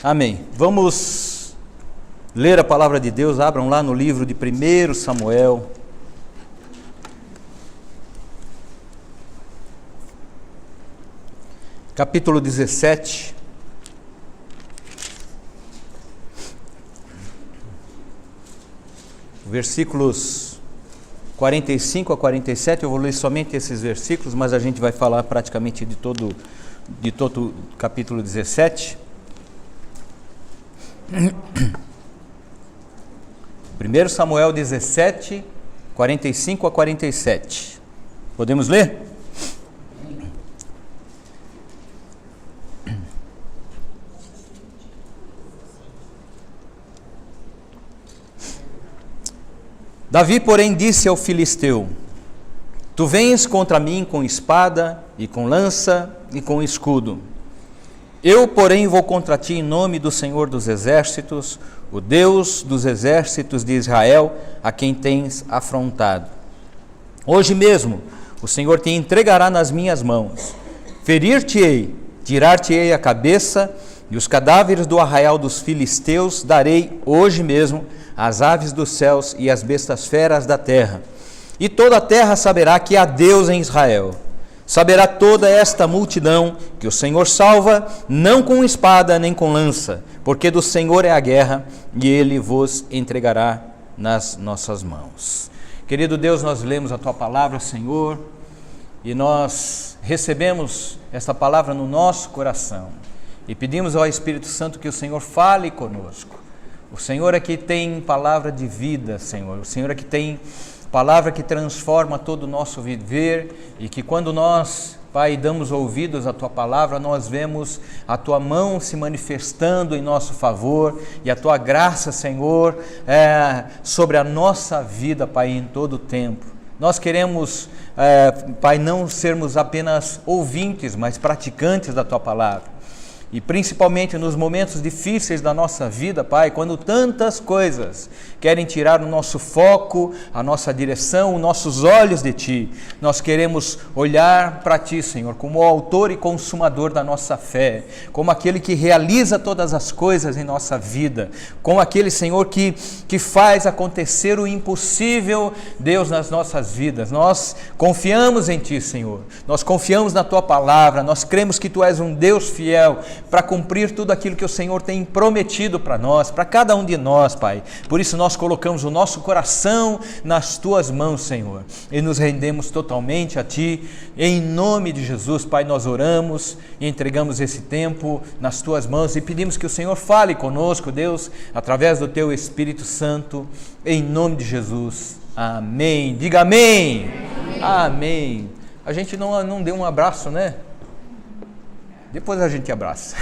Amém. Vamos ler a palavra de Deus. Abram lá no livro de 1 Samuel. Capítulo 17. Versículos 45 a 47. Eu vou ler somente esses versículos, mas a gente vai falar praticamente de todo o capítulo 17. 1 Samuel 17, 45 a 47. Podemos ler? Davi, porém, disse ao filisteu: Tu vens contra mim com espada e com lança e com escudo. Eu, porém, vou contra ti em nome do Senhor dos Exércitos, o Deus dos exércitos de Israel, a quem tens afrontado. Hoje mesmo o Senhor te entregará nas minhas mãos. Ferir-te-ei, tirar-te-ei a cabeça, e os cadáveres do arraial dos filisteus darei hoje mesmo às aves dos céus e às bestas feras da terra. E toda a terra saberá que há Deus em Israel. Saberá toda esta multidão que o Senhor salva, não com espada nem com lança, porque do Senhor é a guerra, e Ele vos entregará nas nossas mãos. Querido Deus, nós lemos a Tua palavra, Senhor, e nós recebemos esta palavra no nosso coração, e pedimos ao Espírito Santo que o Senhor fale conosco. O Senhor é que tem palavra de vida, Senhor, o Senhor é que tem palavra que transforma todo o nosso viver, e que quando nós, Pai, damos ouvidos à Tua palavra, nós vemos a Tua mão se manifestando em nosso favor, e a Tua graça, Senhor, sobre a nossa vida, Pai, em todo o tempo. Nós queremos, Pai, não sermos apenas ouvintes, mas praticantes da Tua palavra. E principalmente nos momentos difíceis da nossa vida, Pai, quando tantas coisas querem tirar o nosso foco, a nossa direção, os nossos olhos de Ti, nós queremos olhar para Ti, Senhor, como o autor e consumador da nossa fé, como aquele que realiza todas as coisas em nossa vida, como aquele, Senhor, que faz acontecer o impossível, Deus, nas nossas vidas. Nós confiamos em Ti, Senhor, nós confiamos na Tua palavra, nós cremos que Tu és um Deus fiel, para cumprir tudo aquilo que o Senhor tem prometido para nós, para cada um de nós, Pai. Por isso nós colocamos o nosso coração nas Tuas mãos, Senhor, e nos rendemos totalmente a Ti. Em nome de Jesus, Pai, nós oramos e entregamos esse tempo nas Tuas mãos e pedimos que o Senhor fale conosco, Deus, através do Teu Espírito Santo, em nome de Jesus. Amém. Diga amém. Amém. Amém. A gente não deu um abraço, né? Depois a gente abraça.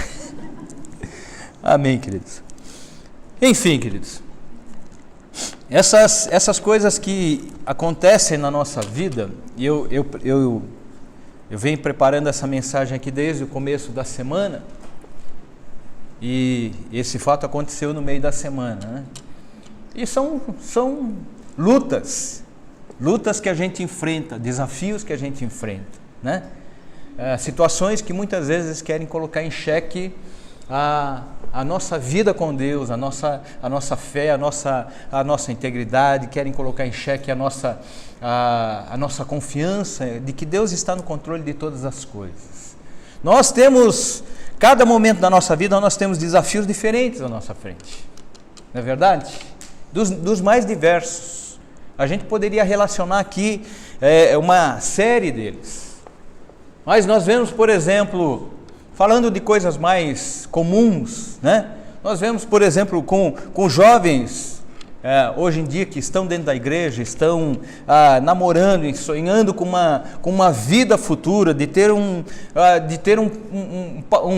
Amém, queridos. Enfim, queridos, essas coisas que acontecem na nossa vida, e eu venho preparando essa mensagem aqui desde o começo da semana, e esse fato aconteceu no meio da semana, né? E são lutas que a gente enfrenta, desafios que a gente enfrenta, né? Situações que muitas vezes querem colocar em xeque a nossa vida com Deus, a nossa fé, a nossa integridade, querem colocar em xeque a nossa confiança de que Deus está no controle de todas as coisas. Nós temos, cada momento da nossa vida, nós temos desafios diferentes à nossa frente, não é verdade? Dos mais diversos. A gente poderia relacionar aqui uma série deles. Mas nós vemos, por exemplo, falando de coisas mais comuns, né? Nós vemos, por exemplo, com jovens hoje em dia que estão dentro da igreja, estão namorando e sonhando com uma vida futura, de ter um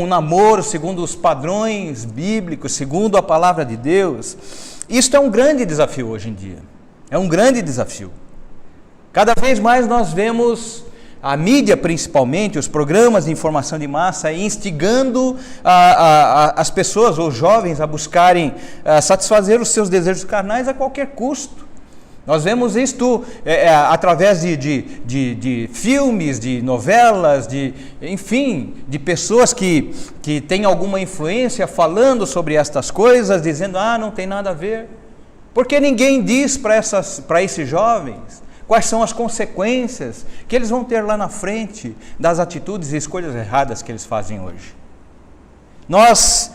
namoro segundo os padrões bíblicos, segundo a palavra de Deus. Isto é um grande desafio hoje em dia, é um grande desafio. Cada vez mais nós vemos a mídia, principalmente, os programas de informação de massa, instigando as pessoas, os jovens, a buscarem satisfazer os seus desejos carnais a qualquer custo. Nós vemos isto através de filmes, de novelas, enfim, de pessoas que têm alguma influência falando sobre estas coisas, dizendo, não tem nada a ver. Porque ninguém diz para esses jovens quais são as consequências que eles vão ter lá na frente das atitudes e escolhas erradas que eles fazem hoje. Nós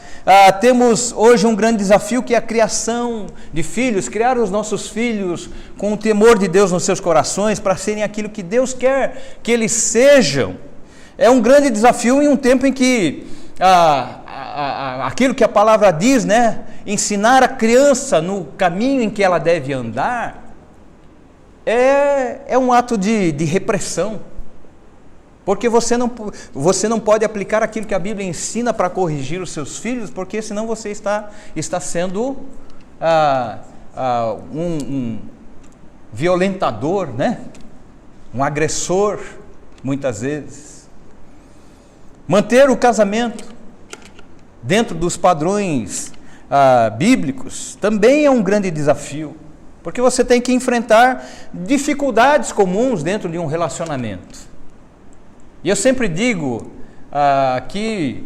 temos hoje um grande desafio, que é a criação de filhos, criar os nossos filhos com o temor de Deus nos seus corações, para serem aquilo que Deus quer que eles sejam. É um grande desafio em um tempo em que aquilo que a palavra diz, né, ensinar a criança no caminho em que ela deve andar, é um ato de repressão. Porque você não pode aplicar aquilo que a Bíblia ensina para corrigir os seus filhos, porque senão você está sendo um violentador, né? Um agressor, muitas vezes. Manter o casamento dentro dos padrões bíblicos também é um grande desafio, porque você tem que enfrentar dificuldades comuns dentro de um relacionamento. E eu sempre digo que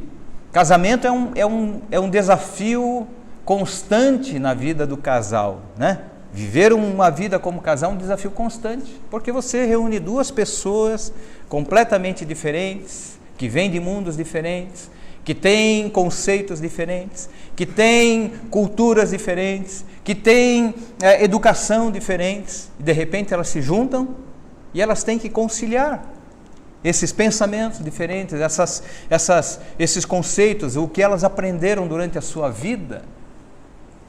casamento é um desafio constante na vida do casal, né? Viver uma vida como casal é um desafio constante, porque você reúne duas pessoas completamente diferentes, que vêm de mundos diferentes, que têm conceitos diferentes, que têm culturas diferentes, que têm educação diferentes, e de repente elas se juntam e elas têm que conciliar esses pensamentos diferentes, esses conceitos, o que elas aprenderam durante a sua vida,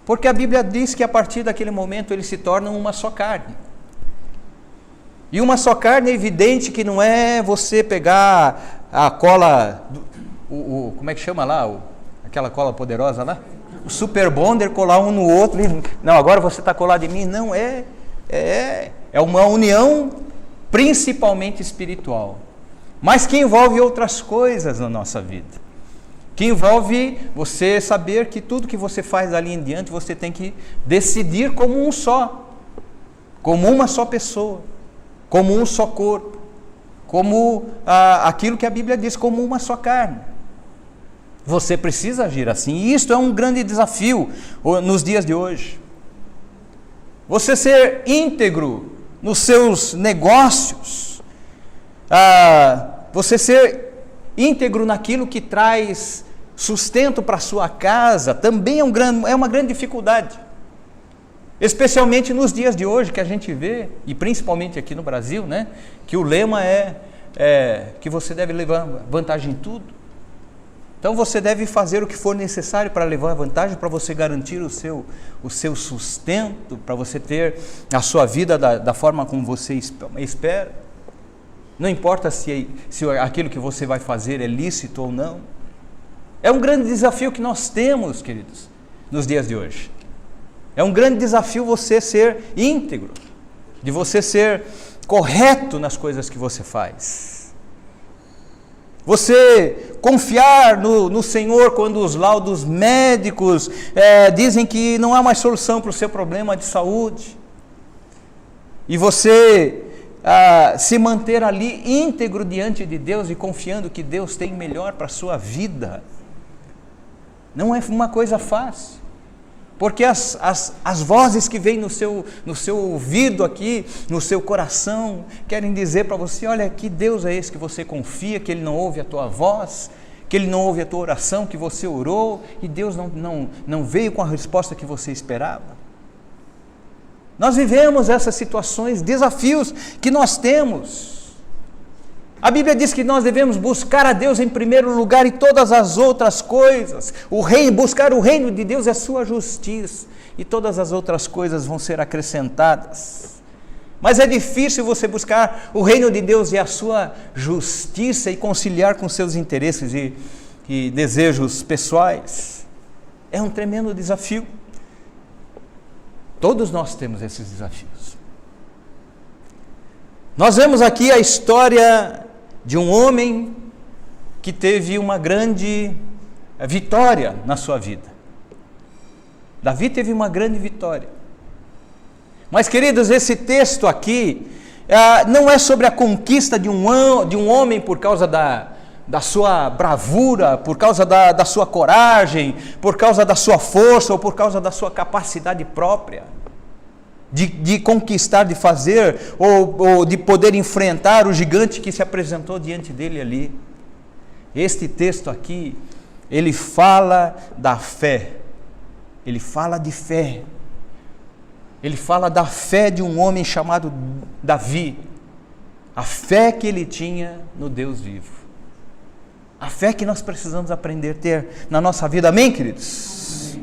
porque a Bíblia diz que a partir daquele momento eles se tornam uma só carne. E uma só carne é evidente que não é você pegar a cola, como é que chama lá, aquela cola poderosa lá? O Super Bonder, colar um no outro, não, agora você está colado em mim. Não, é uma união principalmente espiritual, mas que envolve outras coisas na nossa vida, que envolve você saber que tudo que você faz dali em diante, você tem que decidir como um só, como uma só pessoa, como um só corpo, como aquilo que a Bíblia diz, como uma só carne. Você precisa agir assim, e isto é um grande desafio nos dias de hoje. Você ser íntegro nos seus negócios, você ser íntegro naquilo que traz sustento para a sua casa, também é uma grande dificuldade. Especialmente nos dias de hoje, que a gente vê, e principalmente aqui no Brasil, né, que o lema é que você deve levar vantagem em tudo. Então você deve fazer o que for necessário para levar vantagem, para você garantir o seu sustento, para você ter a sua vida da forma como você espera. Não importa se aquilo que você vai fazer é lícito ou não. É um grande desafio que nós temos, queridos, nos dias de hoje. É um grande desafio você ser íntegro, de você ser correto nas coisas que você faz. Você confiar no Senhor quando os laudos médicos dizem que não há mais solução para o seu problema de saúde. E você se manter ali íntegro diante de Deus e confiando que Deus tem melhor para a sua vida. Não é uma coisa fácil. Porque as vozes que vêm no seu ouvido aqui, no seu coração, querem dizer para você, olha, que Deus é esse que você confia, que Ele não ouve a tua voz, que Ele não ouve a tua oração, que você orou, e Deus não veio com a resposta que você esperava. Nós vivemos essas situações, desafios que nós temos. A Bíblia diz que nós devemos buscar a Deus em primeiro lugar e todas as outras coisas. Buscar o reino de Deus é a sua justiça, e todas as outras coisas vão ser acrescentadas. Mas é difícil você buscar o reino de Deus e a sua justiça e conciliar com seus interesses e desejos pessoais. É um tremendo desafio. Todos nós temos esses desafios. Nós vemos aqui a história de um homem que teve uma grande vitória na sua vida. Davi teve uma grande vitória. Mas, queridos, esse texto aqui não é sobre a conquista de um homem por causa da sua bravura, por causa da sua coragem, por causa da sua força ou por causa da sua capacidade própria de conquistar, de fazer ou de poder enfrentar o gigante que se apresentou diante dele ali. Este texto aqui, ele fala da fé, ele fala de fé, ele fala da fé de um homem chamado Davi, a fé que ele tinha no Deus vivo, a fé que nós precisamos aprender a ter na nossa vida, amém, queridos?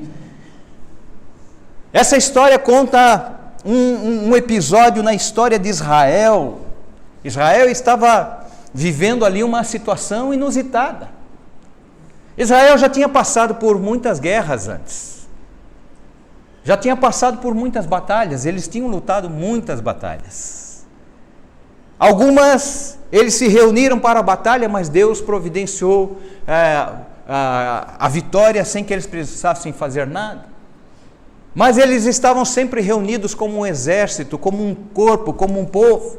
Essa história conta um episódio na história de Israel. Israel estava vivendo ali uma situação inusitada. Israel já tinha passado por muitas guerras antes, já tinha passado por muitas batalhas, eles tinham lutado muitas batalhas. Algumas eles se reuniram para a batalha, mas Deus providenciou a vitória sem que eles precisassem fazer nada. Mas eles estavam sempre reunidos como um exército, como um corpo, como um povo.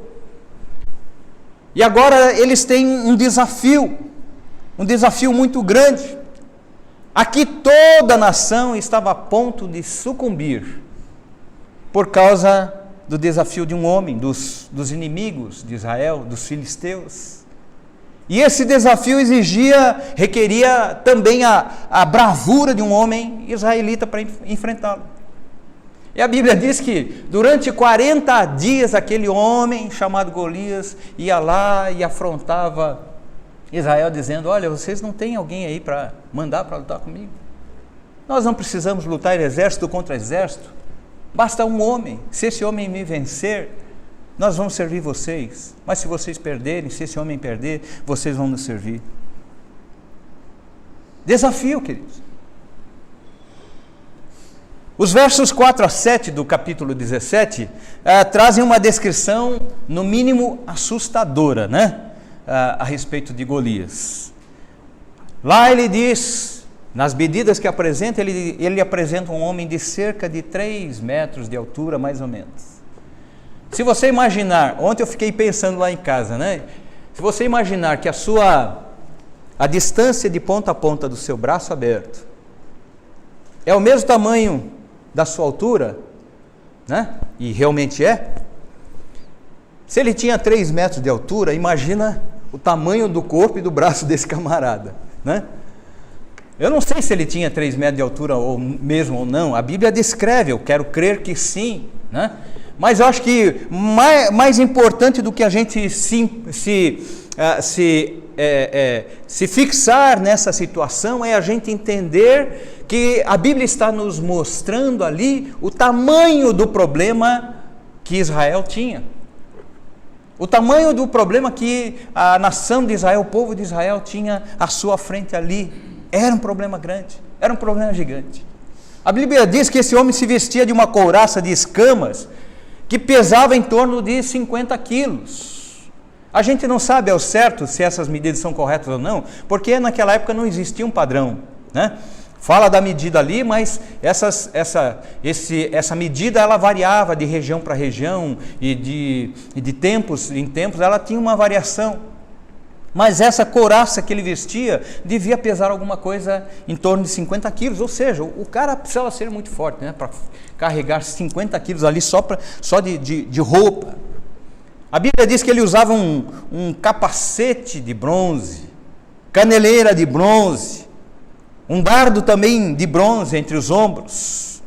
E agora eles têm um desafio muito grande. Aqui toda a nação estava a ponto de sucumbir por causa do desafio de um homem, dos inimigos de Israel, dos filisteus. E esse desafio requeria também a bravura de um homem israelita para enfrentá-lo. E a Bíblia diz que durante 40 dias aquele homem chamado Golias ia lá e afrontava Israel dizendo: olha, vocês não têm alguém aí para mandar para lutar comigo? Nós não precisamos lutar exército contra exército, basta um homem. Se esse homem me vencer, nós vamos servir vocês, mas se vocês perderem, se esse homem perder, vocês vão nos servir. Desafio, queridos. Os versos 4 a 7 do capítulo 17 trazem uma descrição, no mínimo, assustadora, a respeito de Golias. Lá ele diz, nas medidas que apresenta, ele apresenta um homem de cerca de 3 metros de altura, mais ou menos. Se você imaginar, ontem eu fiquei pensando lá em casa, se você imaginar que a distância de ponta a ponta do seu braço aberto é o mesmo tamanho da sua altura, e realmente é. Se ele tinha 3 metros de altura, imagina o tamanho do corpo e do braço desse camarada, Eu não sei se ele tinha 3 metros de altura ou não, a Bíblia descreve, eu quero crer que sim, Mas eu acho que mais importante do que a gente se fixar nessa situação é a gente entender que a Bíblia está nos mostrando ali o tamanho do problema que Israel tinha. O tamanho do problema que a nação de Israel, o povo de Israel tinha à sua frente ali. Era um problema grande, era um problema gigante. A Bíblia diz que esse homem se vestia de uma couraça de escamas que pesava em torno de 50 quilos. A gente não sabe ao certo se essas medidas são corretas ou não, porque naquela época não existia um padrão, Fala da medida ali, mas essa medida ela variava de região para região e de tempos em tempos ela tinha uma variação. Mas essa couraça que ele vestia devia pesar alguma coisa em torno de 50 quilos, ou seja, o cara precisava ser muito forte, para carregar 50 quilos ali só de roupa. A Bíblia diz que ele usava um capacete de bronze, caneleira de bronze, um dardo também de bronze entre os ombros.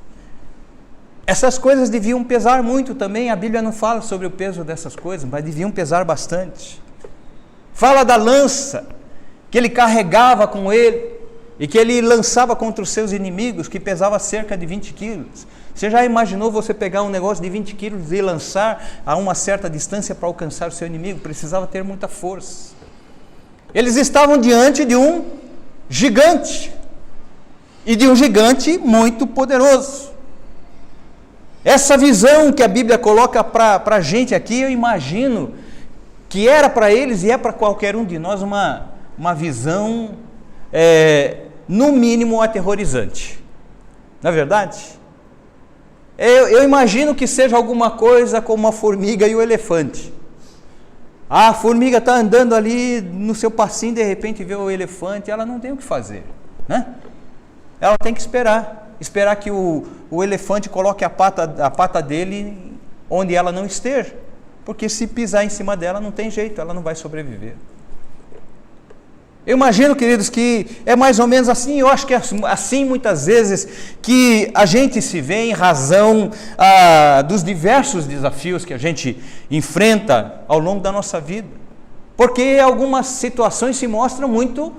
Essas coisas deviam pesar muito também, a Bíblia não fala sobre o peso dessas coisas, mas deviam pesar bastante. Fala da lança que ele carregava com ele e que ele lançava contra os seus inimigos, que pesava cerca de 20 quilos. Você já imaginou você pegar um negócio de 20 quilos e lançar a uma certa distância para alcançar o seu inimigo? Precisava ter muita força. Eles estavam diante de um gigante, e de um gigante muito poderoso. Essa visão que a Bíblia coloca para a gente aqui, eu imagino que era para eles e é para qualquer um de nós uma visão, no mínimo, aterrorizante. Não é verdade? Eu imagino que seja alguma coisa como a formiga e o elefante. A formiga está andando ali no seu passinho, de repente vê o elefante, ela não tem o que fazer, né? Ela tem que esperar que o elefante coloque a pata dele onde ela não esteja, porque se pisar em cima dela não tem jeito, ela não vai sobreviver. Eu imagino, queridos, que é mais ou menos assim. Eu acho que é assim muitas vezes que a gente se vê em razão dos diversos desafios que a gente enfrenta ao longo da nossa vida, porque algumas situações se mostram muito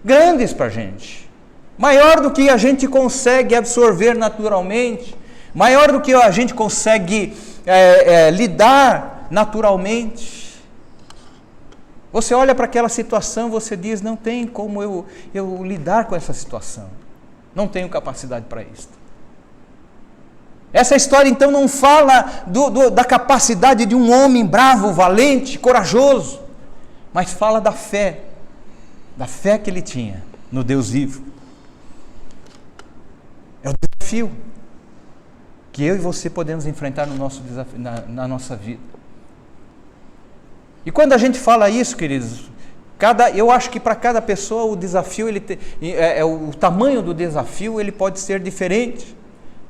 grandes para a gente, maior do que a gente consegue absorver naturalmente, maior do que a gente consegue lidar naturalmente. Você olha para aquela situação, você diz, não tem como eu lidar com essa situação. Não tenho capacidade para isso. Essa história então não fala da capacidade de um homem bravo, valente, corajoso, mas fala da fé que ele tinha no Deus vivo. É o desafio que eu e você podemos enfrentar no nosso desafio, na nossa vida. E quando a gente fala isso, queridos, eu acho que para cada pessoa o desafio, o tamanho do desafio, ele pode ser diferente.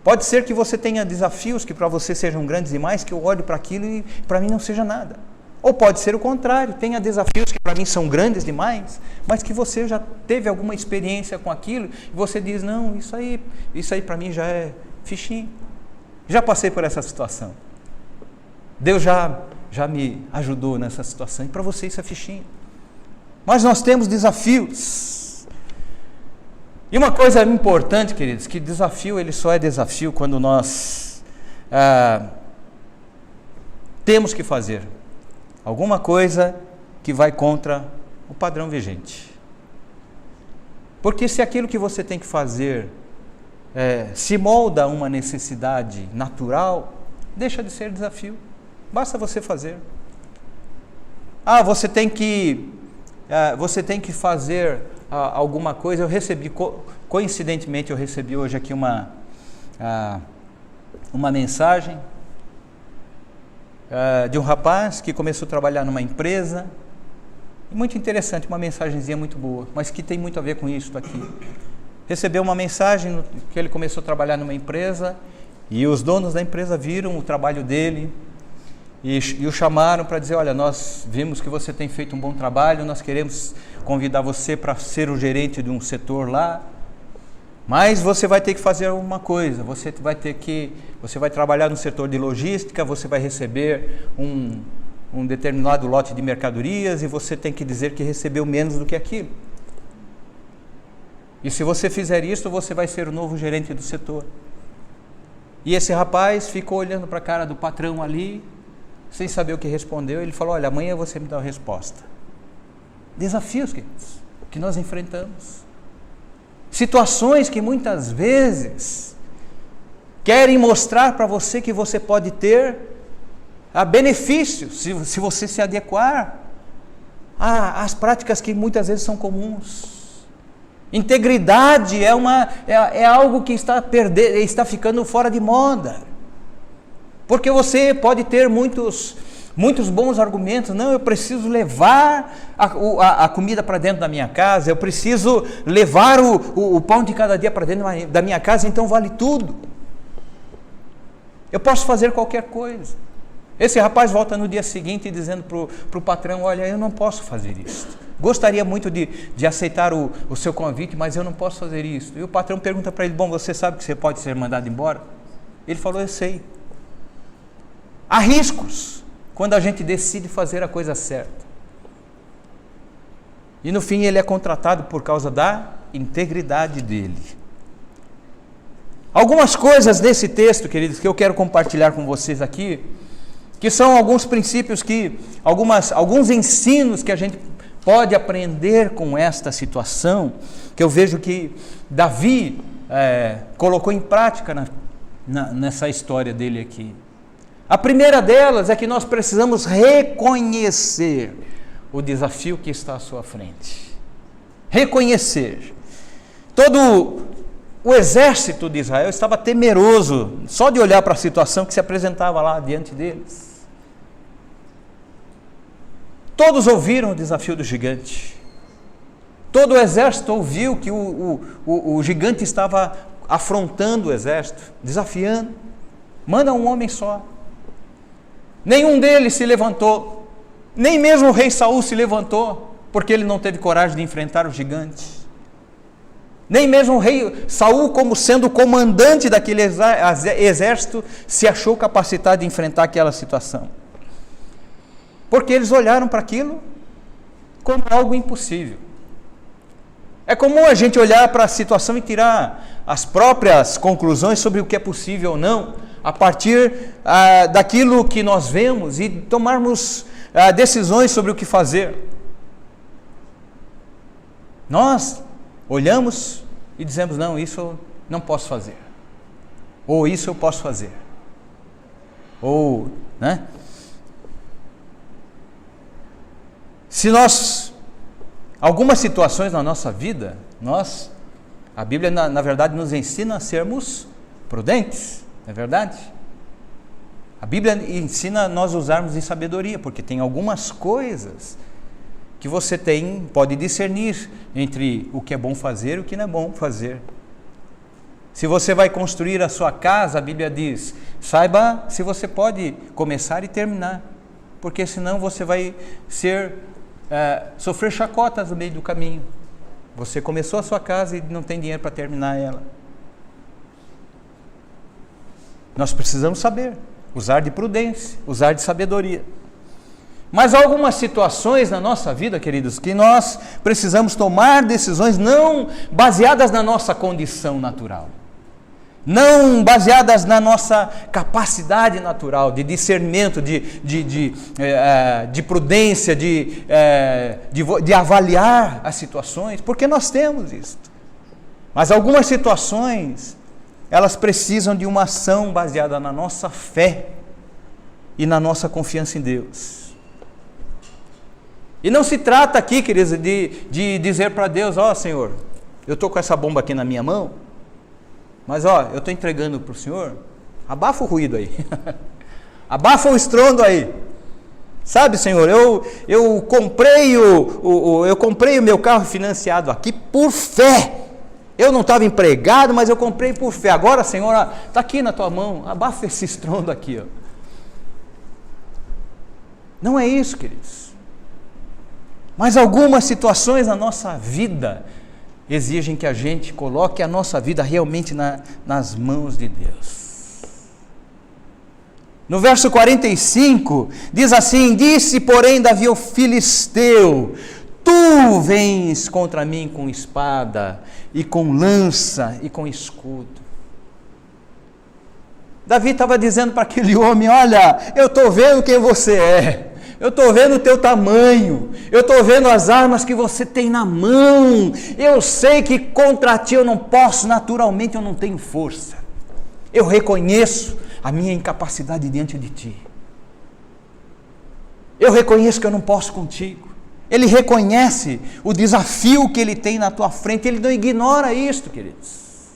Pode ser que você tenha desafios que para você sejam grandes demais, que eu olhe para aquilo e para mim não seja nada. Ou pode ser o contrário, tenha desafios que para mim são grandes demais, mas que você já teve alguma experiência com aquilo, e você diz, não, isso aí para mim já é fichinho. Já passei por essa situação. Deus já me ajudou nessa situação, e para você isso é fichinho. Mas nós temos desafios. E uma coisa importante, queridos, que desafio ele só é desafio quando nós temos que fazer alguma coisa que vai contra o padrão vigente. Porque se aquilo que você tem que fazer se molda a uma necessidade natural, deixa de ser desafio. Basta você fazer. Você tem que fazer alguma coisa. Eu recebi, coincidentemente, hoje aqui uma mensagem de um rapaz que começou a trabalhar numa empresa. Muito interessante, uma mensagenzinha muito boa, mas que tem muito a ver com isso aqui. Recebeu uma mensagem que ele começou a trabalhar numa empresa e os donos da empresa viram o trabalho dele e o chamaram para dizer, olha, nós vimos que você tem feito um bom trabalho, nós queremos convidar você para ser o gerente de um setor lá, mas você vai ter que fazer uma coisa, você vai trabalhar no setor de logística, você vai receber um determinado lote de mercadorias e você tem que dizer que recebeu menos do que aquilo. E se você fizer isso, você vai ser o novo gerente do setor. E esse rapaz ficou olhando para a cara do patrão ali, sem saber o que respondeu. Ele falou, olha, amanhã você me dá a resposta. Desafios, queridos, que nós enfrentamos. Situações que muitas vezes querem mostrar para você que você pode ter benefícios, se você se adequar às práticas que muitas vezes são comuns. Integridade é algo que está ficando fora de moda. Porque você pode ter muitos bons argumentos. Não, eu preciso levar a comida para dentro da minha casa, eu preciso levar o pão de cada dia para dentro da minha casa, então vale tudo. Eu posso fazer qualquer coisa. Esse rapaz volta no dia seguinte dizendo para o patrão, olha, eu não posso fazer isso. Gostaria muito de aceitar o seu convite, mas eu não posso fazer isso. E o patrão pergunta para ele, bom, você sabe que você pode ser mandado embora? Ele falou, eu sei. Há riscos quando a gente decide fazer a coisa certa. E no fim ele é contratado por causa da integridade dele. Algumas coisas desse texto, queridos, que eu quero compartilhar com vocês aqui, que são alguns princípios, alguns ensinos que a gente pode aprender com esta situação, que eu vejo que Davi colocou em prática nessa história dele aqui. A primeira delas é que nós precisamos reconhecer o desafio que está à sua frente. Reconhecer. O exército de Israel estava temeroso só de olhar para a situação que se apresentava lá diante deles. Todos ouviram o desafio do gigante. Todo o exército ouviu que o gigante estava afrontando o exército, desafiando. Manda um homem só. Nenhum deles se levantou. Nem mesmo o rei Saul se levantou, porque ele não teve coragem de enfrentar o gigante. Nem mesmo o rei Saul, como sendo o comandante daquele exército, se achou capacitado de enfrentar aquela situação. Porque eles olharam para aquilo como algo impossível. É comum a gente olhar para a situação e tirar as próprias conclusões sobre o que é possível ou não, a partir daquilo que nós vemos e tomarmos decisões sobre o que fazer. Nós olhamos e dizemos, não, isso eu não posso fazer. Ou isso eu posso fazer. Ou, né? Se nós, algumas situações na nossa vida, a Bíblia na verdade nos ensina a sermos prudentes, não é verdade? A Bíblia ensina a nós usarmos de sabedoria, porque tem algumas coisas que você pode discernir entre o que é bom fazer e o que não é bom fazer. Se você vai construir a sua casa, a Bíblia diz, saiba se você pode começar e terminar, porque senão você vai sofrer chacotas no meio do caminho. Você começou a sua casa e não tem dinheiro para terminar ela. Nós precisamos saber, usar de prudência, usar de sabedoria. Mas há algumas situações na nossa vida, queridos, que nós precisamos tomar decisões não baseadas na nossa condição natural, não baseadas na nossa capacidade natural de discernimento, de prudência, de avaliar as situações, porque nós temos isso. Mas algumas situações, elas precisam de uma ação baseada na nossa fé e na nossa confiança em Deus. E não se trata aqui, queridos, de dizer para Deus, Senhor, eu estou com essa bomba aqui na minha mão, mas eu estou entregando para o Senhor, abafa o ruído aí, abafa o estrondo aí, sabe, Senhor, eu comprei o meu carro financiado aqui por fé, eu não estava empregado, mas eu comprei por fé, agora, Senhor, está aqui na tua mão, abafa esse estrondo aqui, Não é isso, queridos. Mas algumas situações na nossa vida exigem que a gente coloque a nossa vida realmente nas mãos de Deus. No verso 45, diz assim, disse porém Davi ao filisteu, tu vens contra mim com espada, e com lança, e com escudo. Davi estava dizendo para aquele homem, olha, eu estou vendo quem você é. Eu estou vendo o teu tamanho, eu estou vendo as armas que você tem na mão, eu sei que contra ti eu não posso, naturalmente eu não tenho força, eu reconheço a minha incapacidade diante de ti, eu reconheço que eu não posso contigo. Ele reconhece o desafio que ele tem na tua frente, ele não ignora isto, queridos,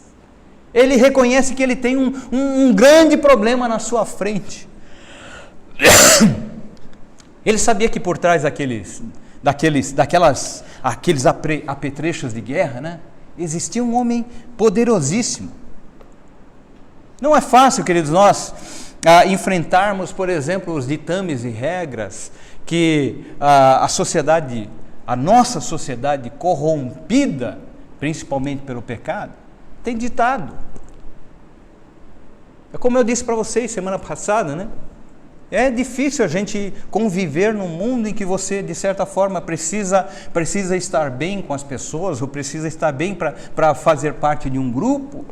ele reconhece que ele tem um grande problema na sua frente. Ele sabia que por trás daqueles apetrechos de guerra, né, existia um homem poderosíssimo. Não é fácil, queridos, nós enfrentarmos, por exemplo, os ditames e regras que a nossa sociedade corrompida, principalmente pelo pecado, tem ditado. É como eu disse para vocês semana passada, né? É difícil a gente conviver num mundo em que você, de certa forma, precisa estar bem com as pessoas, ou precisa estar bem para fazer parte de um grupo,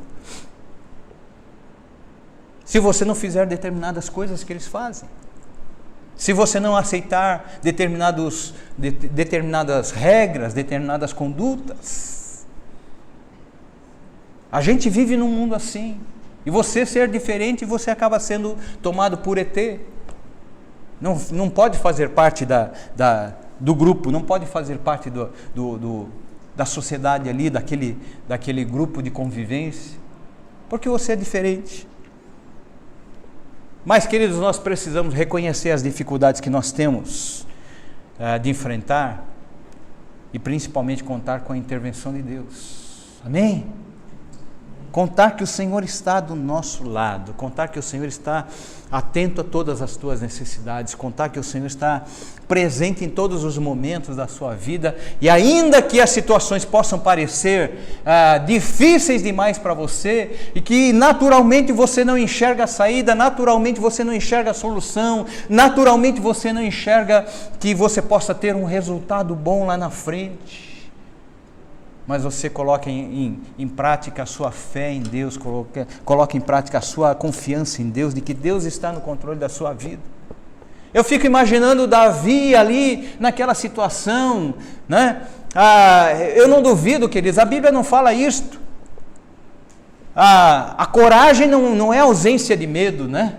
se você não fizer determinadas coisas que eles fazem, se você não aceitar determinadas regras, determinadas condutas. A gente vive num mundo assim, e você ser diferente, você acaba sendo tomado por ET. Não pode fazer parte do grupo, não pode fazer parte da sociedade ali, daquele grupo de convivência, porque você é diferente. Mas, queridos, nós precisamos reconhecer as dificuldades que nós temos de enfrentar e principalmente contar com a intervenção de Deus. Amém? Contar que o Senhor está do nosso lado, contar que o Senhor está atento a todas as tuas necessidades, contar que o Senhor está presente em todos os momentos da sua vida, e ainda que as situações possam parecer difíceis demais para você, e que naturalmente você não enxerga a saída, naturalmente você não enxerga a solução, naturalmente você não enxerga que você possa ter um resultado bom lá na frente, mas você coloca em prática a sua fé em Deus, coloca em prática a sua confiança em Deus, de que Deus está no controle da sua vida. Eu fico imaginando Davi ali naquela situação, né? Eu não duvido, queridos, a Bíblia não fala isto. A coragem não é ausência de medo, né?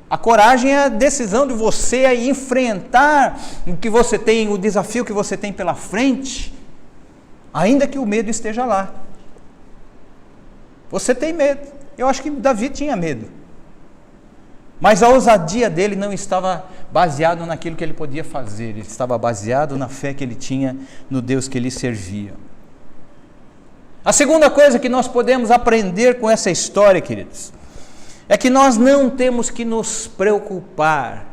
A coragem é a decisão de você enfrentar o que você tem, o desafio que você tem pela frente, ainda que o medo esteja lá. Você tem medo. Eu acho que Davi tinha medo. Mas a ousadia dele não estava baseado naquilo que ele podia fazer. Ele estava baseado na fé que ele tinha no Deus que ele servia. A segunda coisa que nós podemos aprender com essa história, queridos, é que nós não temos que nos preocupar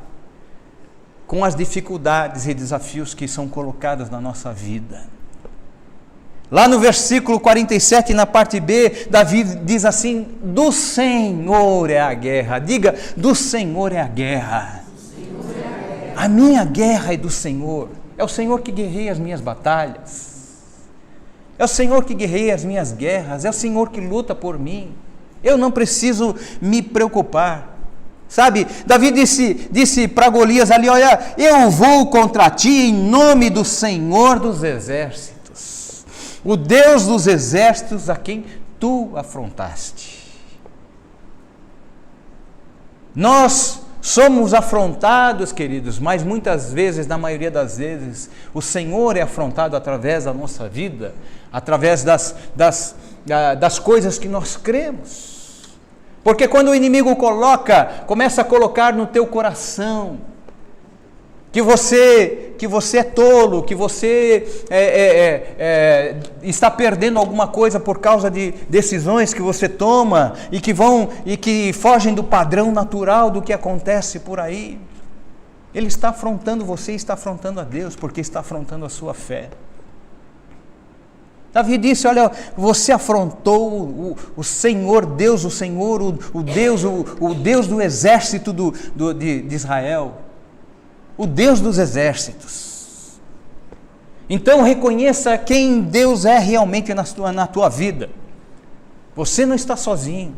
com as dificuldades e desafios que são colocados na nossa vida. Lá no versículo 47, na parte B, Davi diz assim: do Senhor é a guerra. Diga, do Senhor é a guerra. A minha guerra é do Senhor. É o Senhor que guerreia as minhas batalhas. É o Senhor que guerreia as minhas guerras. É o Senhor que luta por mim. Eu não preciso me preocupar. Sabe, Davi disse para Golias ali: olha, eu vou contra ti em nome do Senhor dos exércitos, o Deus dos exércitos a quem tu afrontaste. Nós somos afrontados, queridos, mas muitas vezes, na maioria das vezes, o Senhor é afrontado através da nossa vida, através das coisas que nós cremos. Porque quando o inimigo começa a colocar no teu coração que você é tolo, que você está perdendo alguma coisa por causa de decisões que você toma e que fogem do padrão natural do que acontece por aí, ele está afrontando você, está afrontando a Deus, porque está afrontando a sua fé. Davi disse: olha, você afrontou o Senhor Deus, o Deus do exército de Israel, o Deus dos exércitos. Então reconheça quem Deus é realmente na tua vida. Você não está sozinho,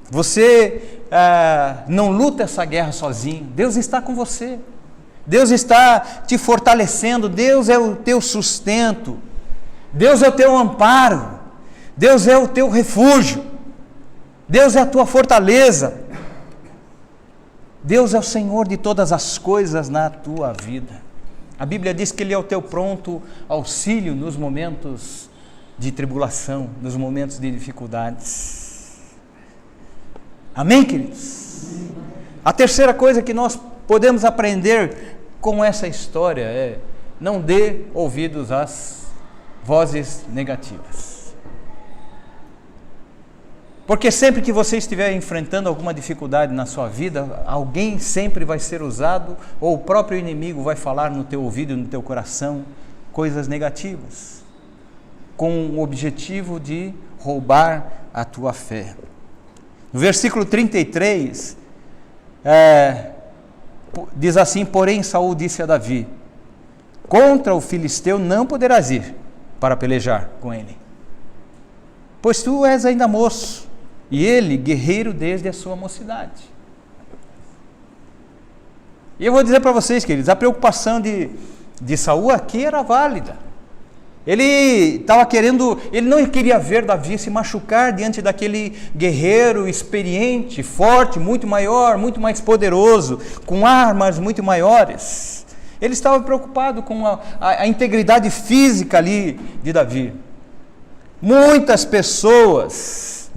você não luta essa guerra sozinho. Deus está com você, Deus está te fortalecendo, Deus é o teu sustento, Deus é o teu amparo, Deus é o teu refúgio, Deus é a tua fortaleza, Deus é o Senhor de todas as coisas na tua vida. A Bíblia diz que Ele é o teu pronto auxílio nos momentos de tribulação, nos momentos de dificuldades. Amém, queridos? A terceira coisa que nós podemos aprender com essa história é: não dê ouvidos às vozes negativas. Porque sempre que você estiver enfrentando alguma dificuldade na sua vida, alguém sempre vai ser usado, ou o próprio inimigo vai falar no teu ouvido e no teu coração coisas negativas, com o objetivo de roubar a tua fé. No versículo 33, diz assim: porém Saul disse a Davi: contra o filisteu não poderás ir para pelejar com ele, pois tu és ainda moço, e ele guerreiro desde a sua mocidade. E eu vou dizer para vocês, queridos, a preocupação de Saul aqui era válida. Ele não queria ver Davi se machucar diante daquele guerreiro experiente, forte, muito maior, muito mais poderoso, com armas muito maiores. Ele estava preocupado com a integridade física ali de Davi. Muitas pessoas,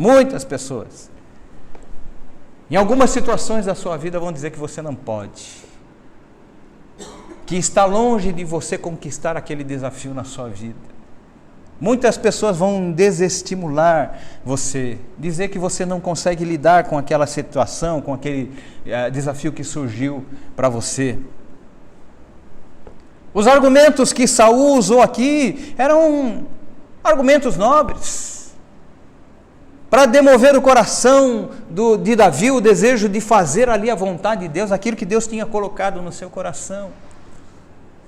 em algumas situações da sua vida vão dizer que você não pode, que está longe de você conquistar aquele desafio na sua vida. Muitas pessoas vão desestimular você, dizer que você não consegue lidar com aquela situação, com aquele desafio que surgiu para você. Os argumentos que Saul usou aqui eram argumentos nobres, para demover o coração de Davi, o desejo de fazer ali a vontade de Deus, aquilo que Deus tinha colocado no seu coração.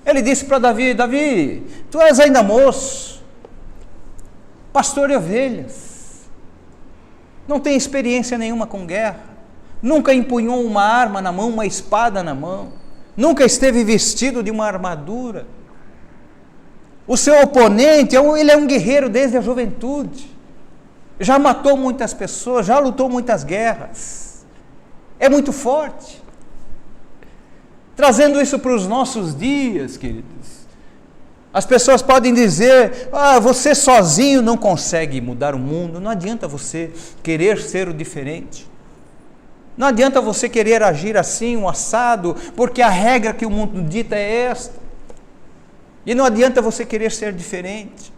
Ele disse para Davi: Davi, tu és ainda moço, pastor de ovelhas, não tem experiência nenhuma com guerra, nunca empunhou uma arma na mão, uma espada na mão, nunca esteve vestido de uma armadura. O seu oponente, ele é um guerreiro desde a juventude, já matou muitas pessoas, já lutou muitas guerras, é muito forte. Trazendo isso para os nossos dias, queridos, as pessoas podem dizer: você sozinho não consegue mudar o mundo. Não adianta você querer ser o diferente, não adianta você querer agir assim, um assado, porque a regra que o mundo dita é esta, e não adianta você querer ser diferente.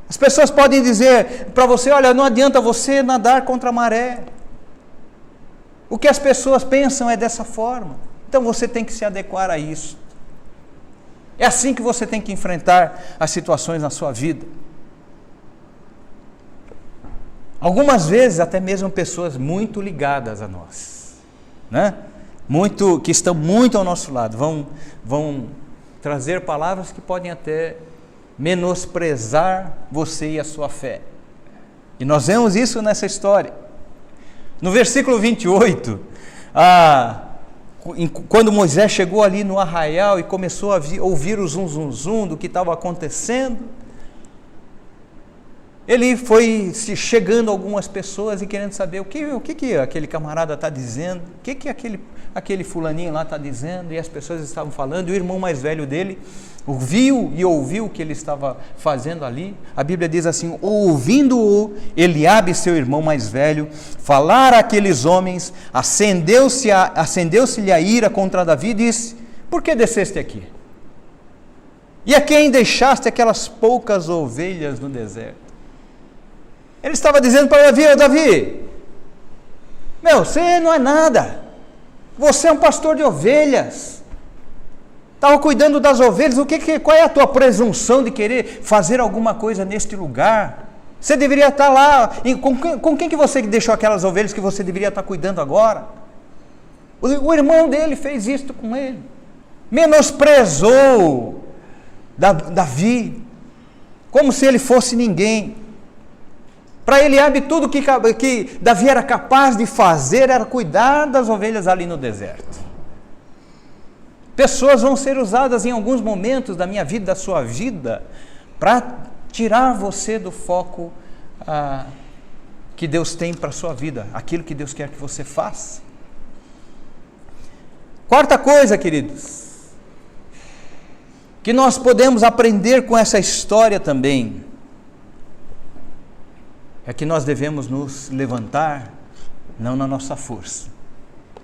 As pessoas podem dizer para você: olha, não adianta você nadar contra a maré, o que as pessoas pensam é dessa forma, então você tem que se adequar a isso. É assim que você tem que enfrentar as situações na sua vida. Algumas vezes até mesmo pessoas muito ligadas a nós, né? Que estão muito ao nosso lado, vão trazer palavras que podem até menosprezar você e a sua fé. E nós vemos isso nessa história. No versículo 28, quando Moisés chegou ali no arraial e começou a ouvir o zum zum zum do que estava acontecendo, ele foi chegando a algumas pessoas e querendo saber o que aquele camarada está dizendo, o que aquele fulaninho lá está dizendo, e as pessoas estavam falando, e o irmão mais velho dele ouviu o que ele estava fazendo ali. A Bíblia diz assim: ouvindo-o, Eliabe, seu irmão mais velho, falar àqueles homens, acendeu-se-lhe a ira contra Davi e disse: por que desceste aqui? E a quem deixaste aquelas poucas ovelhas no deserto? Ele estava dizendo para Davi: Davi, você não é nada, você é um pastor de ovelhas, estava cuidando das ovelhas, qual é a tua presunção de querer fazer alguma coisa neste lugar? Você deveria estar lá, com quem que você deixou aquelas ovelhas que você deveria estar cuidando agora? O irmão dele fez isto com ele, menosprezou Davi, como se ele fosse ninguém. Para Eliabe, tudo que Davi era capaz de fazer era cuidar das ovelhas ali no deserto. Pessoas vão ser usadas em alguns momentos da minha vida, da sua vida, para tirar você do foco que Deus tem para a sua vida, aquilo que Deus quer que você faça. Quarta coisa, queridos, que nós podemos aprender com essa história também, é que nós devemos nos levantar, não na nossa força,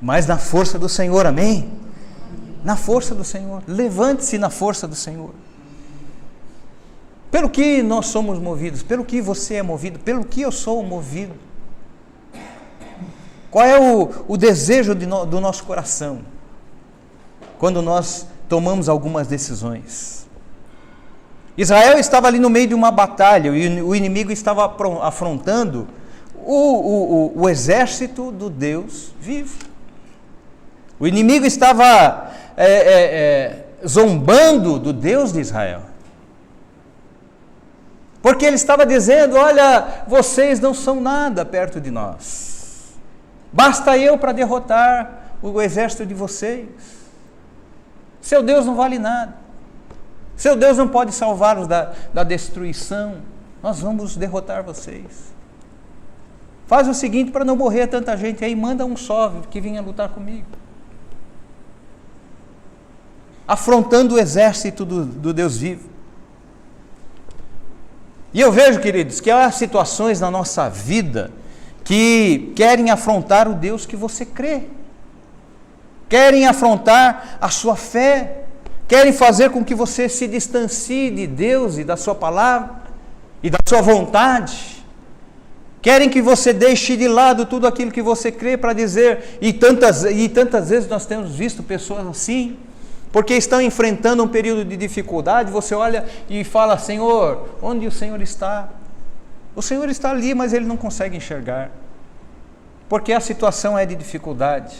mas na força do Senhor, amém? Na força do Senhor, levante-se na força do Senhor. Pelo que nós somos movidos, pelo que você é movido, pelo que eu sou movido. Qual é o desejo do nosso coração, quando nós tomamos algumas decisões? Israel estava ali no meio de uma batalha, e o inimigo estava afrontando o exército do Deus vivo. O inimigo estava zombando do Deus de Israel, porque ele estava dizendo: olha, vocês não são nada perto de nós, basta eu para derrotar o exército de vocês, seu Deus não vale nada, seu Deus não pode salvá-los da destruição, nós vamos derrotar vocês. Faz o seguinte, para não morrer tanta gente aí, manda um só que venha lutar comigo. Afrontando o exército do Deus vivo. E eu vejo, queridos, que há situações na nossa vida que querem afrontar o Deus que você crê, querem afrontar a sua fé, querem fazer com que você se distancie de Deus e da sua palavra e da sua vontade, querem que você deixe de lado tudo aquilo que você crê para dizer, e tantas vezes nós temos visto pessoas assim, porque estão enfrentando um período de dificuldade, você olha e fala: Senhor, onde o Senhor está? O Senhor está ali, mas ele não consegue enxergar, porque a situação é de dificuldade,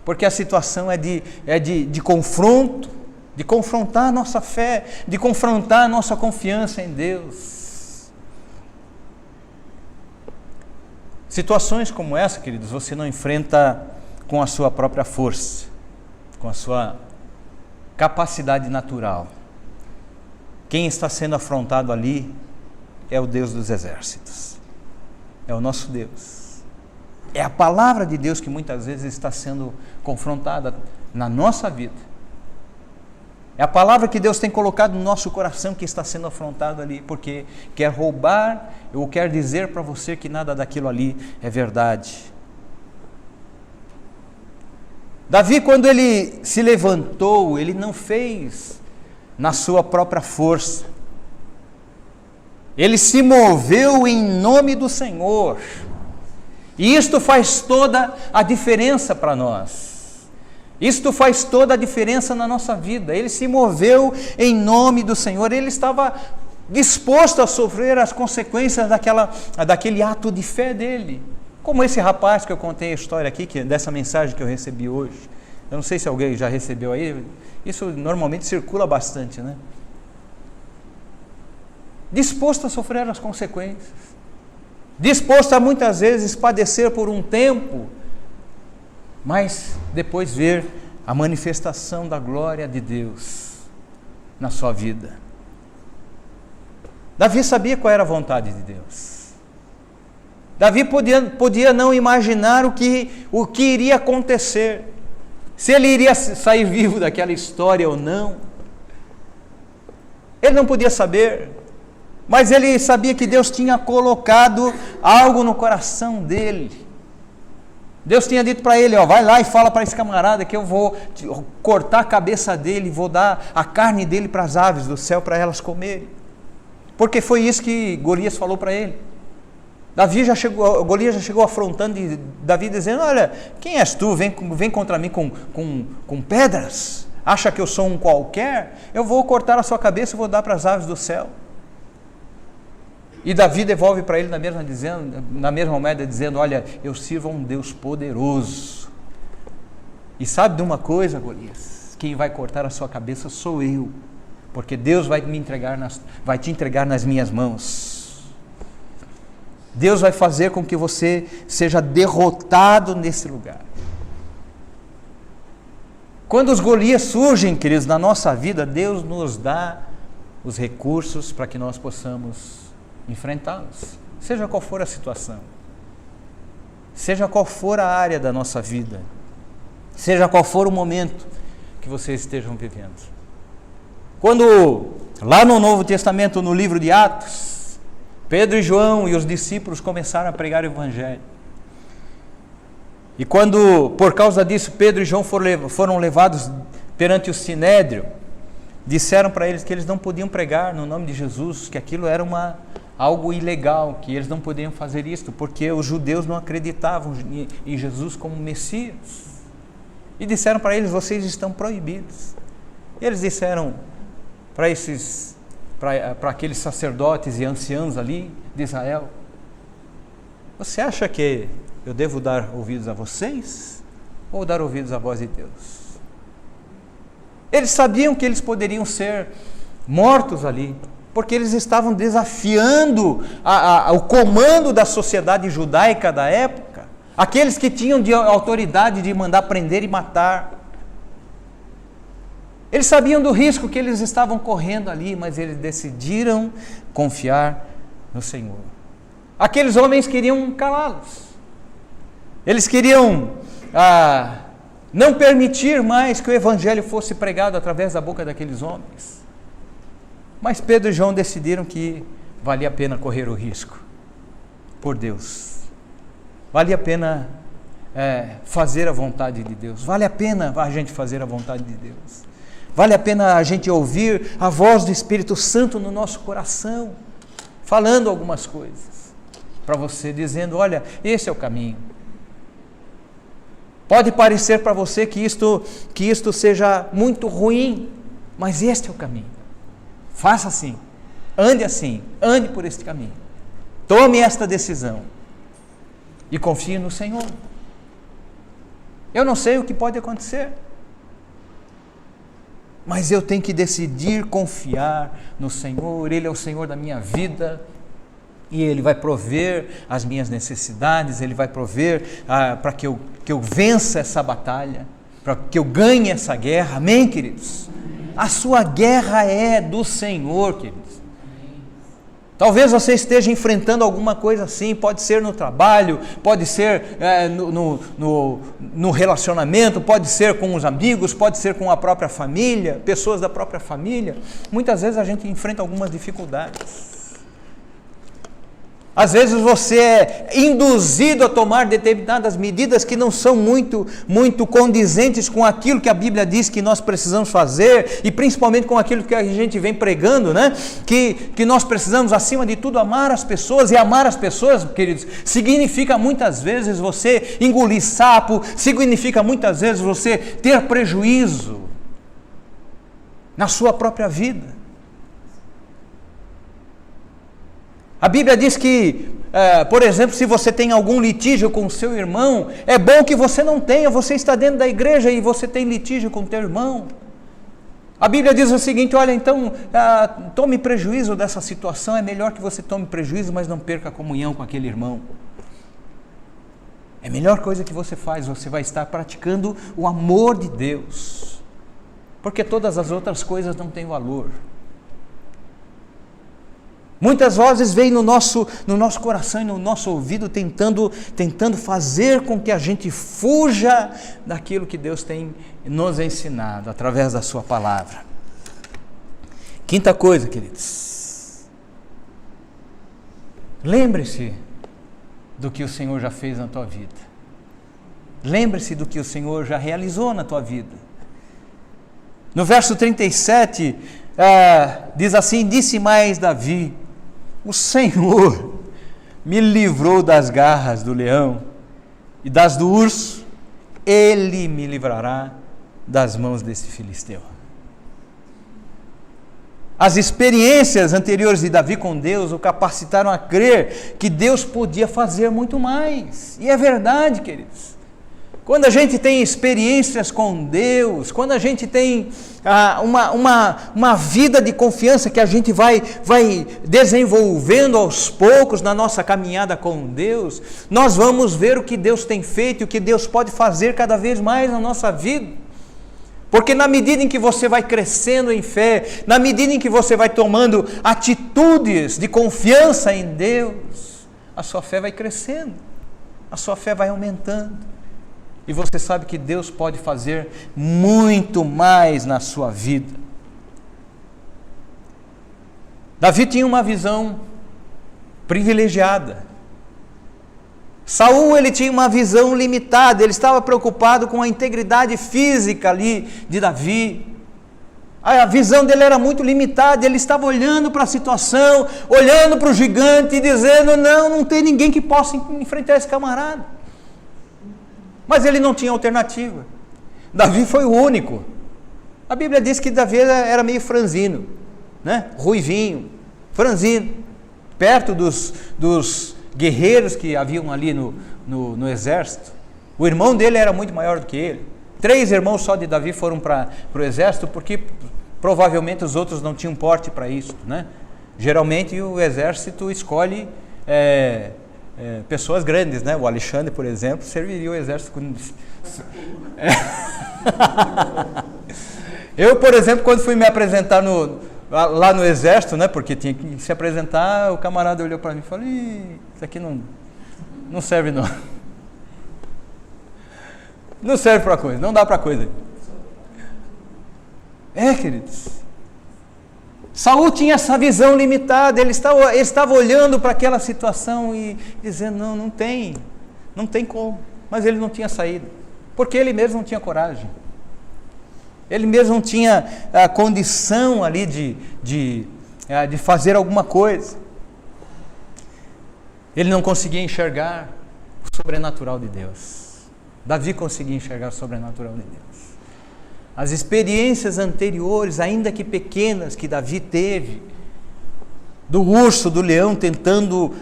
porque a situação é de confronto, de confrontar a nossa fé, de confrontar a nossa confiança em Deus. Situações como essa, queridos, você não enfrenta com a sua própria força, com a sua capacidade natural. Quem está sendo afrontado ali é o Deus dos exércitos, é o nosso Deus, é a palavra de Deus que muitas vezes está sendo confrontada na nossa vida, é a palavra que Deus tem colocado no nosso coração que está sendo afrontada ali, porque quer roubar ou quer dizer para você que nada daquilo ali é verdade. Davi, quando ele se levantou, ele não fez na sua própria força, ele se moveu em nome do Senhor, e isto faz toda a diferença para nós, isto faz toda a diferença na nossa vida. Ele se moveu em nome do Senhor, ele estava disposto a sofrer as consequências daquele ato de fé dele. Como esse rapaz que eu contei a história aqui, dessa mensagem que eu recebi hoje. Eu não sei se alguém já recebeu aí, isso normalmente circula bastante, né? Disposto a sofrer as consequências, disposto a muitas vezes padecer por um tempo, mas depois ver a manifestação da glória de Deus na sua vida. Davi sabia qual era a vontade de Deus. Davi podia não imaginar o que iria acontecer, se ele iria sair vivo daquela história ou não. Ele não podia saber, mas ele sabia que Deus tinha colocado algo no coração dele. Deus tinha dito para ele: vai lá e fala para esse camarada que eu vou cortar a cabeça dele, vou dar a carne dele para as aves do céu, para elas comerem. Porque foi isso que Golias falou para ele. Golias já chegou afrontando Davi, dizendo: olha, quem és tu? Vem contra mim com pedras? Acha que eu sou um qualquer? Eu vou cortar a sua cabeça e vou dar para as aves do céu. E Davi devolve para ele na mesma moeda, dizendo: olha, eu sirvo a um Deus poderoso. E sabe de uma coisa, Golias? Quem vai cortar a sua cabeça sou eu, porque Deus vai te entregar nas minhas mãos. Deus vai fazer com que você seja derrotado nesse lugar. Quando os Golias surgem, queridos, na nossa vida, Deus nos dá os recursos para que nós possamos enfrentá-los, seja qual for a situação, seja qual for a área da nossa vida, seja qual for o momento que vocês estejam vivendo. Quando, lá no Novo Testamento, no livro de Atos, Pedro e João e os discípulos começaram a pregar o Evangelho. E quando, por causa disso, Pedro e João foram levados perante o Sinédrio, disseram para eles que eles não podiam pregar no nome de Jesus, que aquilo era algo ilegal, que eles não podiam fazer isso, porque os judeus não acreditavam em Jesus como Messias. E disseram para eles: vocês estão proibidos. E eles disseram para aqueles sacerdotes e anciãos ali de Israel: você acha que eu devo dar ouvidos a vocês ou dar ouvidos à voz de Deus? Eles sabiam que eles poderiam ser mortos ali, porque eles estavam desafiando o comando da sociedade judaica da época, aqueles que tinham autoridade de mandar prender e matar. Eles sabiam do risco que eles estavam correndo ali, mas eles decidiram confiar no Senhor. Aqueles homens queriam calá-los. Eles queriam não permitir mais que o Evangelho fosse pregado através da boca daqueles homens. Mas Pedro e João decidiram que valia a pena correr o risco, por Deus. Vale a pena fazer a vontade de Deus. Vale a pena a gente fazer a vontade de Deus. Vale a pena a gente ouvir a voz do Espírito Santo no nosso coração, falando algumas coisas para você, dizendo: olha, esse é o caminho. Pode parecer para você que isto seja muito ruim, mas este é o caminho. Faça assim, ande por este caminho. Tome esta decisão e confie no Senhor. Eu não sei o que pode acontecer, mas eu tenho que decidir confiar no Senhor. Ele é o Senhor da minha vida e Ele vai prover as minhas necessidades, Ele vai prover para que eu vença essa batalha, para que eu ganhe essa guerra. Amém, queridos? A sua guerra é do Senhor, queridos. Talvez você esteja enfrentando alguma coisa assim, pode ser no trabalho, pode ser no relacionamento, pode ser com os amigos, pode ser com a própria família, pessoas da própria família. Muitas vezes a gente enfrenta algumas dificuldades. Às vezes você é induzido a tomar determinadas medidas que não são muito condizentes com aquilo que a Bíblia diz que nós precisamos fazer, e principalmente com aquilo que a gente vem pregando, né? Que nós precisamos, acima de tudo, amar as pessoas. E amar as pessoas, queridos, significa muitas vezes você engolir sapo, significa muitas vezes você ter prejuízo na sua própria vida. A Bíblia diz que, por exemplo, se você tem algum litígio com o seu irmão, é bom que você não tenha. Você está dentro da igreja e você tem litígio com o teu irmão. A Bíblia diz o seguinte: olha, então, tome prejuízo dessa situação. É melhor que você tome prejuízo, mas não perca a comunhão com aquele irmão. É a melhor coisa que você faz. Você vai estar praticando o amor de Deus, porque todas as outras coisas não têm valor. Muitas vozes vêm no nosso coração e no nosso ouvido tentando fazer com que a gente fuja daquilo que Deus tem nos ensinado através da sua palavra. Quinta coisa, queridos, lembre-se do que o Senhor já fez na tua vida. Lembre-se do que o Senhor já realizou na tua vida. No verso 37, diz assim: disse mais Davi: o Senhor me livrou das garras do leão e das do urso, Ele me livrará das mãos desse filisteu. As experiências anteriores de Davi com Deus o capacitaram a crer que Deus podia fazer muito mais. E é verdade, queridos. Quando a gente tem experiências com Deus, quando a gente tem uma vida de confiança que a gente vai desenvolvendo aos poucos na nossa caminhada com Deus, nós vamos ver o que Deus tem feito e o que Deus pode fazer cada vez mais na nossa vida. Porque na medida em que você vai crescendo em fé, na medida em que você vai tomando atitudes de confiança em Deus, a sua fé vai crescendo, a sua fé vai aumentando. E você sabe que Deus pode fazer muito mais na sua vida. Davi tinha uma visão privilegiada. Saul, ele tinha uma visão limitada. Ele estava preocupado com a integridade física ali de Davi. A visão dele era muito limitada. Ele estava olhando para a situação, olhando para o gigante e dizendo: não tem ninguém que possa enfrentar esse camarada. Mas ele não tinha alternativa. Davi foi o único. A Bíblia diz que Davi era meio franzino, né? Ruivinho, franzino, perto dos guerreiros que haviam ali no exército. O irmão dele era muito maior do que ele. 3 irmãos só de Davi foram para o exército, porque provavelmente os outros não tinham porte para isso, né? Geralmente o exército escolhe pessoas grandes, né? O Alexandre, por exemplo, serviria o exército Eu, por exemplo, quando fui me apresentar lá no exército, né? Porque tinha que se apresentar, o camarada olhou para mim e falou: isso aqui não serve não. Não serve para coisa, não dá para coisa. Queridos, Saul tinha essa visão limitada, ele estava olhando para aquela situação e dizendo, não tem como, mas ele não tinha saído, porque ele mesmo não tinha coragem, ele mesmo não tinha a condição ali de fazer alguma coisa, ele não conseguia enxergar o sobrenatural de Deus. Davi conseguia enxergar o sobrenatural de Deus. As experiências anteriores, ainda que pequenas, que Davi teve, do urso, do leão tentando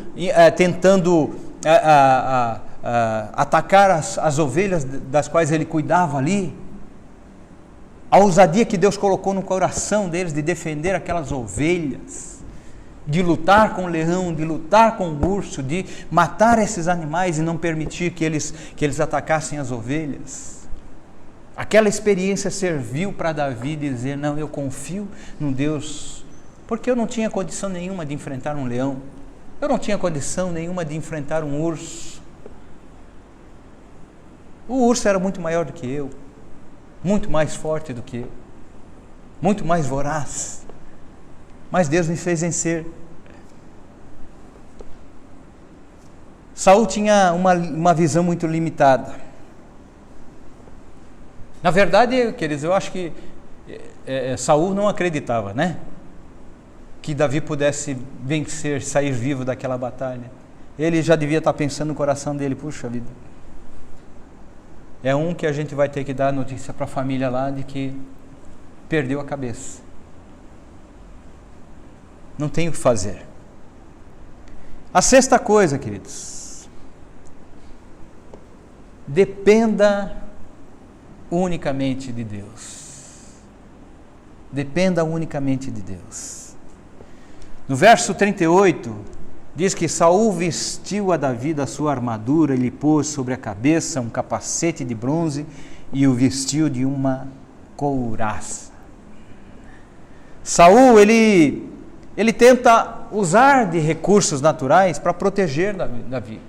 atacar as ovelhas das quais ele cuidava ali, a ousadia que Deus colocou no coração deles de defender aquelas ovelhas, de lutar com o leão, de lutar com o urso, de matar esses animais e não permitir que eles atacassem as ovelhas. Aquela experiência serviu para Davi dizer, não, eu confio no Deus, porque eu não tinha condição nenhuma de enfrentar um leão, eu não tinha condição nenhuma de enfrentar um urso. O urso era muito maior do que eu, muito mais forte do que eu, muito mais voraz, mas Deus me fez vencer. Saul tinha uma visão muito limitada. Na verdade, queridos, eu acho que Saul não acreditava, né? Que Davi pudesse vencer, sair vivo daquela batalha. Ele já devia estar pensando no coração dele, puxa vida, é um que a gente vai ter que dar notícia para a família lá de que perdeu a cabeça. Não tem o que fazer. A sexta coisa, queridos, dependa unicamente de Deus. Dependa unicamente de Deus. No verso 38, diz que Saul vestiu a Davi da sua armadura e lhe pôs sobre a cabeça um capacete de bronze e o vestiu de uma couraça. Saul, ele tenta usar de recursos naturais para proteger Davi.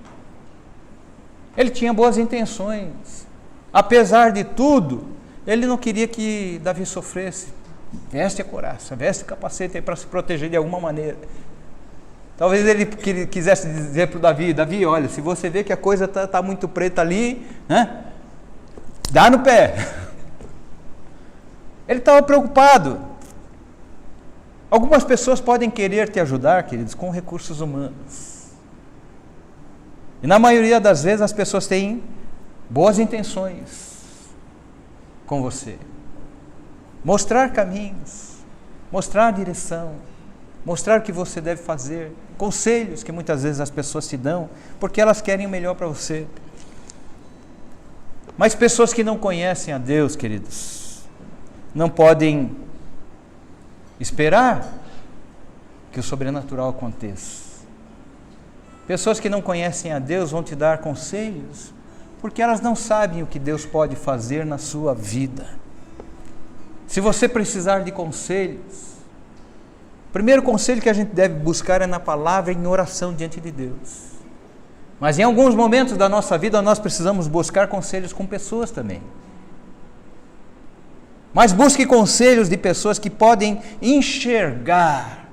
Ele tinha boas intenções. Apesar de tudo, ele não queria que Davi sofresse. Veste a couraça, veste o capacete para se proteger de alguma maneira. Talvez ele quisesse dizer para o Davi, olha, se você vê que a coisa está muito preta ali, né, dá no pé. Ele estava preocupado. Algumas pessoas podem querer te ajudar, queridos, com recursos humanos. E na maioria das vezes as pessoas têm boas intenções com você. Mostrar caminhos, mostrar direção, mostrar o que você deve fazer, conselhos que muitas vezes as pessoas te dão, porque elas querem o melhor para você. Mas pessoas que não conhecem a Deus, queridos, não podem esperar que o sobrenatural aconteça. Pessoas que não conhecem a Deus vão te dar conselhos, porque elas não sabem o que Deus pode fazer na sua vida. Se você precisar de conselhos, o primeiro conselho que a gente deve buscar é na palavra, em oração diante de Deus. Mas em alguns momentos da nossa vida nós precisamos buscar conselhos com pessoas também. Mas busque conselhos de pessoas que podem enxergar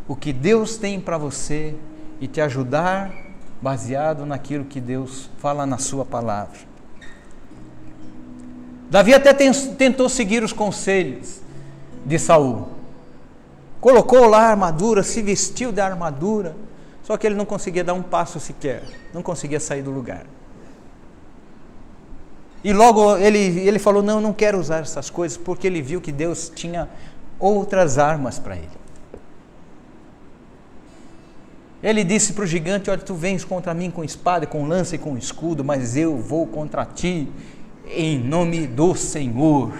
o que Deus tem para você e te ajudar baseado naquilo que Deus fala na sua palavra. Davi até tentou seguir os conselhos de Saul. Colocou lá a armadura, se vestiu da armadura, só que ele não conseguia dar um passo sequer, não conseguia sair do lugar. E logo ele falou, não quero usar essas coisas, porque ele viu que Deus tinha outras armas para ele. Ele disse para o gigante, olha, tu vens contra mim com espada, com lança e com escudo, mas eu vou contra ti em nome do Senhor.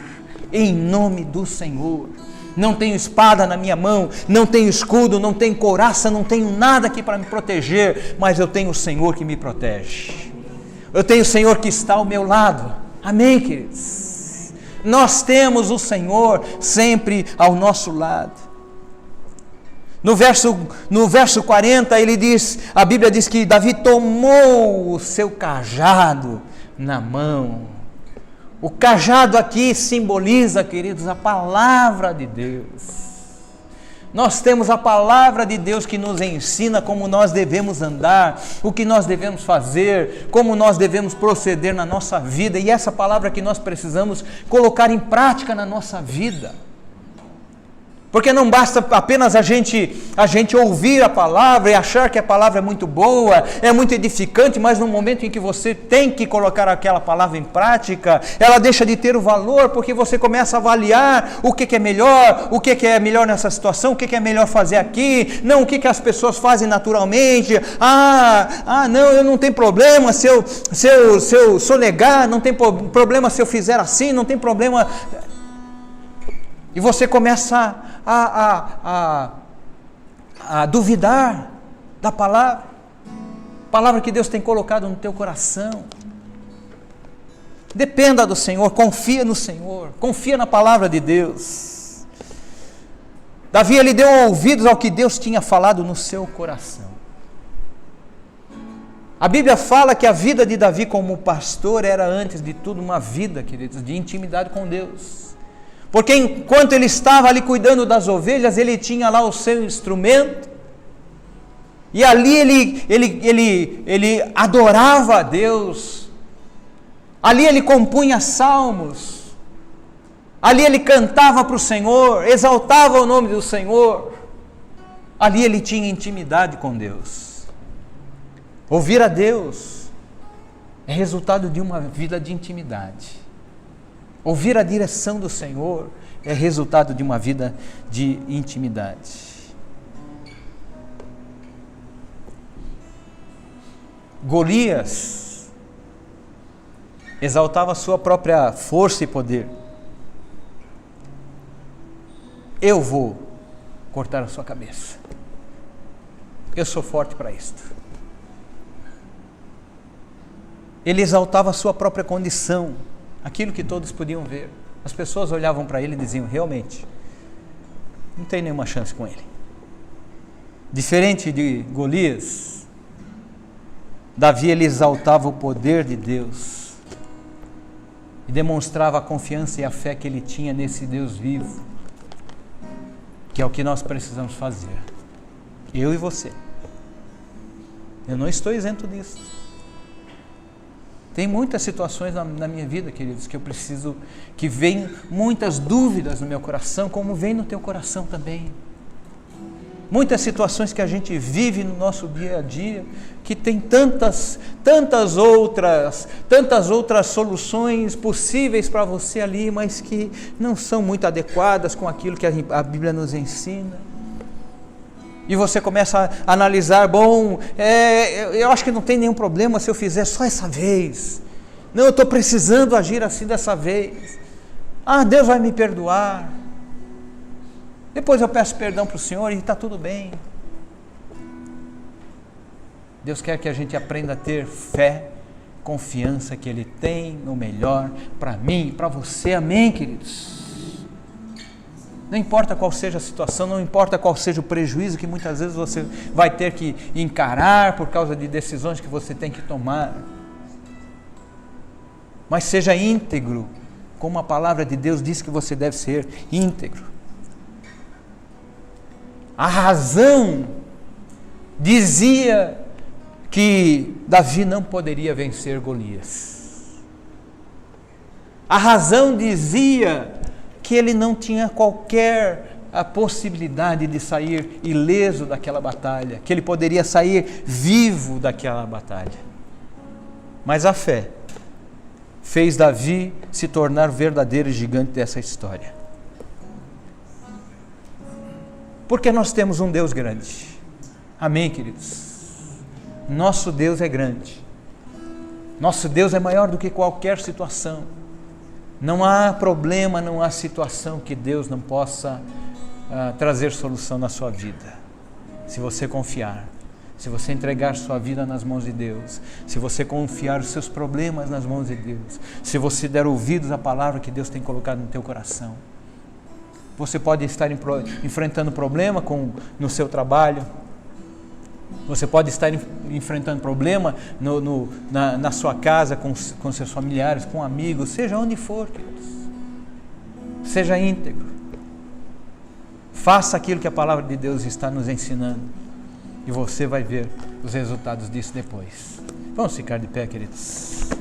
Em nome do Senhor. Não tenho espada na minha mão, não tenho escudo, não tenho couraça, não tenho nada aqui para me proteger, mas eu tenho o Senhor que me protege. Eu tenho o Senhor que está ao meu lado. Amém, queridos? Nós temos o Senhor sempre ao nosso lado. No verso 40, a Bíblia diz que Davi tomou o seu cajado na mão. O cajado aqui simboliza, queridos, a palavra de Deus. Nós temos a palavra de Deus que nos ensina como nós devemos andar, o que nós devemos fazer, como nós devemos proceder na nossa vida, e essa palavra que nós precisamos colocar em prática na nossa vida. Porque não basta apenas a gente ouvir a palavra e achar que a palavra é muito boa, é muito edificante, mas no momento em que você tem que colocar aquela palavra em prática, ela deixa de ter o valor, porque você começa a avaliar o que é melhor, o que é melhor nessa situação, o que é melhor fazer aqui, não o que as pessoas fazem naturalmente. Não, eu não tenho problema se eu sonegar, não tem problema se eu fizer assim, não tem problema. E você começa a duvidar da palavra que Deus tem colocado no teu coração. Dependa do Senhor, confia no Senhor, confia na palavra de Deus. Davi, ele deu ouvidos ao que Deus tinha falado no seu coração. A Bíblia fala que a vida de Davi como pastor era, antes de tudo, uma vida, queridos, de intimidade com Deus. Porque enquanto ele estava ali cuidando das ovelhas, ele tinha lá o seu instrumento, e ali ele adorava a Deus, ali ele compunha salmos, ali ele cantava para o Senhor, exaltava o nome do Senhor, ali ele tinha intimidade com Deus. Ouvir a Deus é resultado de uma vida de intimidade. Ouvir a direção do Senhor é resultado de uma vida de intimidade. Golias exaltava a sua própria força e poder. Eu vou cortar a sua cabeça. Eu sou forte para isto. Ele exaltava a sua própria condição, aquilo que todos podiam ver. As pessoas olhavam para ele e diziam: realmente, não tem nenhuma chance com ele. Diferente de Golias, Davi, ele exaltava o poder de Deus e demonstrava a confiança e a fé que ele tinha nesse Deus vivo, que é o que nós precisamos fazer, eu e você. Eu não estou isento disso. Tem muitas situações na minha vida, queridos, que eu preciso, que vem muitas dúvidas no meu coração, como vem no teu coração também. Muitas situações que a gente vive no nosso dia a dia, que tem tantas outras soluções possíveis para você ali, mas que não são muito adequadas com aquilo que a Bíblia nos ensina. E você começa a analisar, eu acho que não tem nenhum problema se eu fizer só essa vez. Não, eu estou precisando agir assim dessa vez. Deus vai me perdoar. Depois eu peço perdão para o Senhor e está tudo bem. Deus quer que a gente aprenda a ter fé, confiança que Ele tem o melhor para mim e para você. Amém, queridos? Não importa qual seja a situação, não importa qual seja o prejuízo que muitas vezes você vai ter que encarar por causa de decisões que você tem que tomar. Mas seja íntegro, como a palavra de Deus diz que você deve ser íntegro. A razão dizia que Davi não poderia vencer Golias. A razão dizia que ele não tinha qualquer possibilidade de sair ileso daquela batalha, que ele poderia sair vivo daquela batalha. Mas a fé fez Davi se tornar verdadeiro gigante dessa história. Porque nós temos um Deus grande. Amém, queridos? Nosso Deus é grande. Nosso Deus é maior do que qualquer situação. Não há problema, não há situação que Deus não possa trazer solução na sua vida. Se você confiar, se você entregar sua vida nas mãos de Deus, se você confiar os seus problemas nas mãos de Deus, se você der ouvidos à palavra que Deus tem colocado no teu coração. Você pode estar enfrentando problema no seu trabalho, você pode estar enfrentando problema na sua casa, com seus familiares, com amigos, seja onde for, queridos. Seja íntegro. Faça aquilo que a palavra de Deus está nos ensinando. E você vai ver os resultados disso depois. Vamos ficar de pé, queridos.